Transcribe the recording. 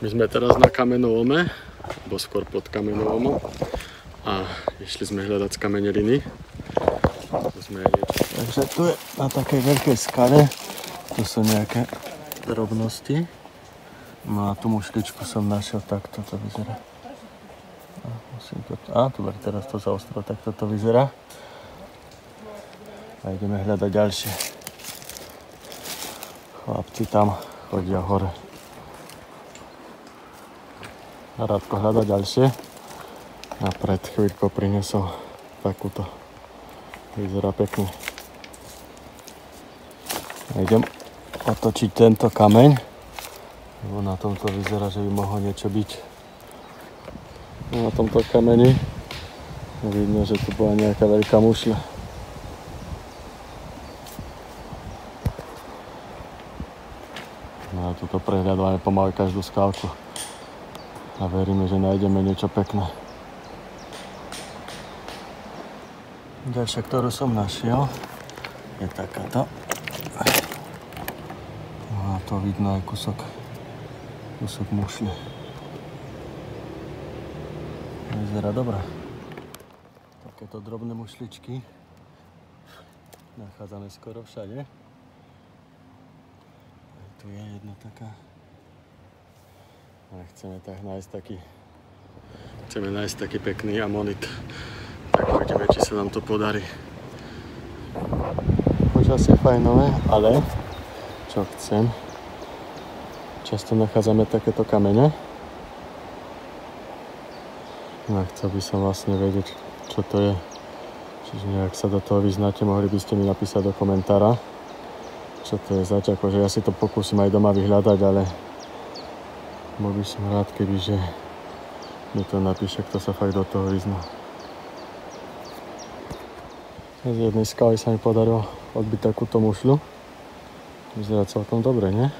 My sme teraz na kamenolome, alebo skôr pod kamenolomom a išli sme hľadať skameneliny. Takže tu je na takej veľkej skale, tu sú nejaké drobnosti. No a tú mušličku som našiel, takto to vyzerá. Tu teraz to zaostro, takto to vyzerá. A ideme hľadať ďalšie. Chlapci tam chodia hore. A Radko hľada ďalšie. A pred chvíľkou prinesol takúto. Vyzerá pekne. A idem otočiť tento kameň. Lebo na tomto vyzerá, že by mohlo niečo byť. Na tomto kameni vidno, že tu bola nejaká veľká mušľa. No a tuto prehľadáme pomaly každú skálku. A veríme, že nájdeme niečo pekné. Ďalšia, ktorú som našiel, je takáto. No a to vidno aj kúsok mušle. Vyzerá dobré. Takéto drobné mušličky nachádzame skoro všade. A tu je jedna taká. A chceme nájsť taký pekný amonit. Tak uvidíme, či sa nám to podarí. Počasie fajnové, ale čo chcem, často nachádzame takéto kamene. No a chcel by som vlastne vedieť, čo to je. Čiže ak sa do toho vyznáte, mohli by ste mi napísať do komentára, čo to je zač. Akože ja si to pokúsim aj doma vyhľadať, ale bol by som rád, kebyže mi to napíše, kto sa fakt do toho vyzná. Z jednej skaly sa mi podarilo odbiť takúto mušľu. Vyzerá celkom dobre, nie?